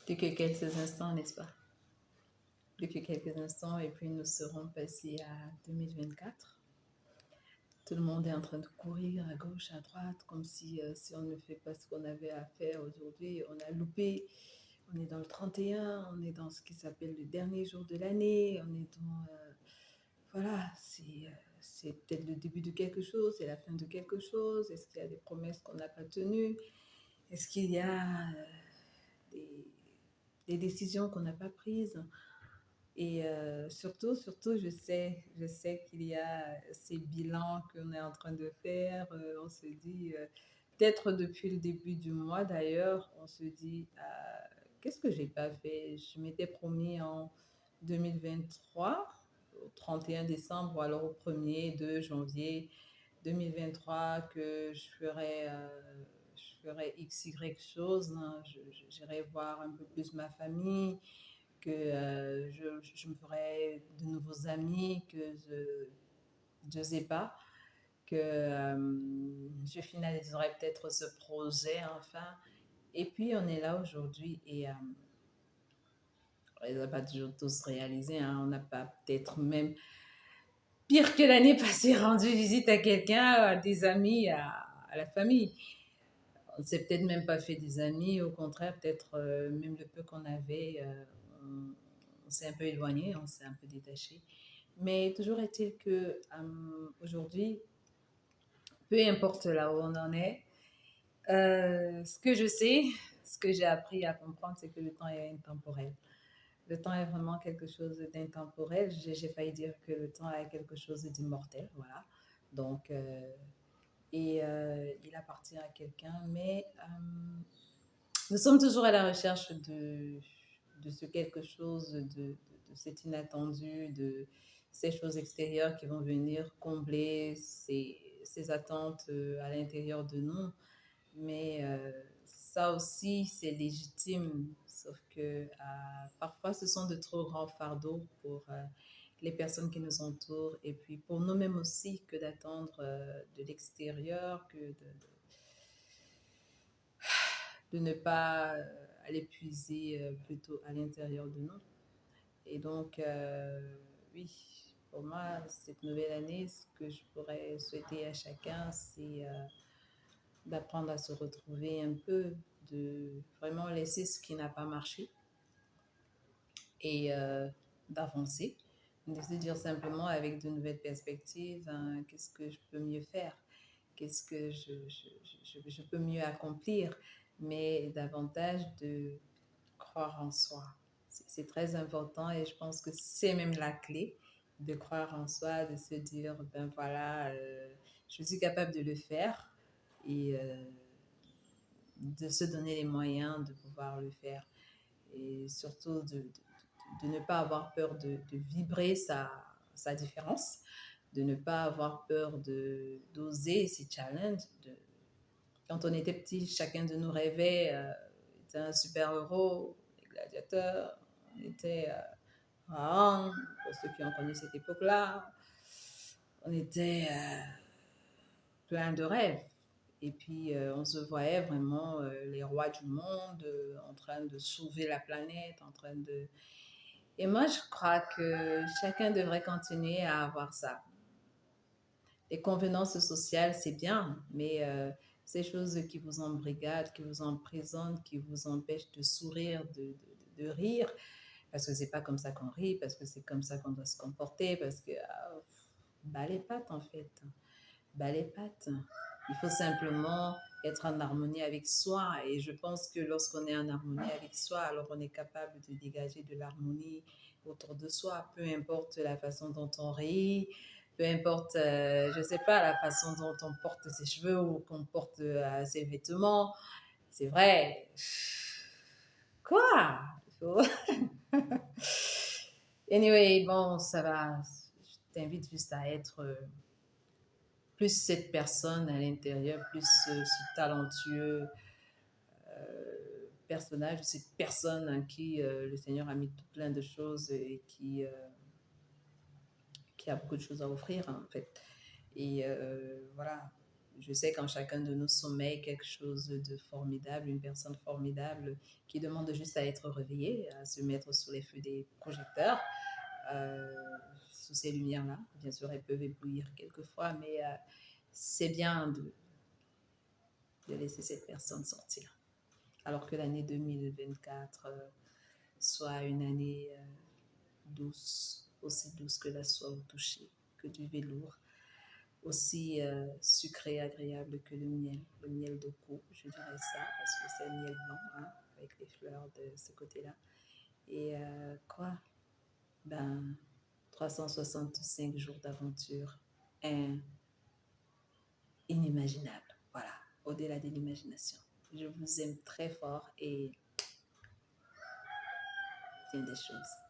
Plus que quelques instants, n'est-ce pas? Plus que quelques instants et puis nous serons passés à 2024. Tout le monde est en train de courir à gauche, à droite, comme si on ne fait pas ce qu'on avait à faire aujourd'hui. On a loupé, on est dans le 31, on est dans ce qui s'appelle le dernier jour de l'année, on est dans... voilà, c'est peut-être le début de quelque chose, c'est la fin de quelque chose. Est-ce qu'il y a des promesses qu'on n'a pas tenues? Est-ce qu'il y a des, des décisions qu'on n'a pas prises? Et surtout, je sais qu'il y a ces bilans qu'on est en train de faire. On se dit, peut-être depuis le début du mois d'ailleurs, on se dit, qu'est-ce que j'ai pas fait? Je m'étais promis en 2023, au 31 décembre, ou alors au 1er de janvier 2023, que je ferais X, Y chose, hein. J'irai voir un peu plus ma famille, que je me ferais de nouveaux amis que je ne sais pas, que je finaliserai peut-être ce projet enfin. Et puis on est là aujourd'hui et on n'a pas toujours tous réalisé, hein. On n'a pas peut-être même pire que l'année passée rendu visite à quelqu'un, à des amis, à la famille. On ne s'est peut-être même pas fait des amis, au contraire, peut-être même le peu qu'on avait, on s'est un peu éloigné, on s'est un peu détaché. Mais toujours est-il que aujourd'hui, peu importe là où on en est, ce que je sais, ce que j'ai appris à comprendre, c'est que le temps est intemporel. Le temps est vraiment quelque chose d'intemporel. J'ai failli dire que le temps est quelque chose d'immortel, voilà. Donc, il appartient à quelqu'un, mais nous sommes toujours à la recherche de ce quelque chose, de cet inattendu, de ces choses extérieures qui vont venir combler ces attentes à l'intérieur de nous. Mais ça aussi, c'est légitime, sauf que parfois, ce sont de trop grands fardeaux pour les personnes qui nous entourent et puis pour nous-mêmes aussi, que d'attendre de l'extérieur, que de ne pas aller puiser plutôt à l'intérieur de nous. Et donc, oui, pour moi, cette nouvelle année, ce que je pourrais souhaiter à chacun, c'est d'apprendre à se retrouver un peu, de vraiment laisser ce qui n'a pas marché et d'avancer, de se dire simplement avec de nouvelles perspectives, hein, qu'est-ce que je peux mieux faire, qu'est-ce que je peux mieux accomplir, mais davantage de croire en soi. C'est très important et je pense que c'est même la clé de croire en soi, de se dire, ben voilà, je suis capable de le faire et de se donner les moyens de pouvoir le faire. Et surtout de ne pas avoir peur de vibrer sa différence, de ne pas avoir peur d'oser ces challenges. Quand on était petit, chacun de nous rêvait était un super-héros, des gladiateurs, on était Raham, pour ceux qui ont connu cette époque-là, on était plein de rêves. Et puis, on se voyait vraiment les rois du monde en train de sauver la planète, en train de... Et moi, je crois que chacun devrait continuer à avoir ça. Les convenances sociales, c'est bien, mais ces choses qui vous embrigadent, qui vous emprisonnent, qui vous empêchent de sourire, de rire, parce que c'est pas comme ça qu'on rit, parce que c'est comme ça qu'on doit se comporter, parce que bas les pattes en fait, bas les pattes. Il faut simplement être en harmonie avec soi, et je pense que lorsqu'on est en harmonie avec soi, alors on est capable de dégager de l'harmonie autour de soi, peu importe la façon dont on rit, peu importe, je sais pas, la façon dont on porte ses cheveux ou qu'on porte ses vêtements. C'est vrai. Quoi? Anyway, bon, ça va. Je t'invite juste à être plus cette personne à l'intérieur, plus ce talentueux personnage, cette personne en qui le Seigneur a mis tout plein de choses et qui a beaucoup de choses à offrir, hein, en fait. Et voilà, je sais qu'en chacun de nous sommeille quelque chose de formidable, une personne formidable qui demande juste à être réveillée, à se mettre sous les feux des projecteurs, euh, sous ces lumières-là. Bien sûr, elles peuvent éblouir quelquefois, mais c'est bien de laisser cette personne sortir. Alors que l'année 2024 soit une année douce, aussi douce que la soie au toucher, que du velours, aussi sucré et agréable que le miel de cou, je dirais ça, parce que c'est le miel blanc, hein, avec les fleurs de ce côté-là. Et quoi? Ben, 365 jours d'aventure inimaginable. Voilà, au-delà de l'imagination. Je vous aime très fort et bien des choses.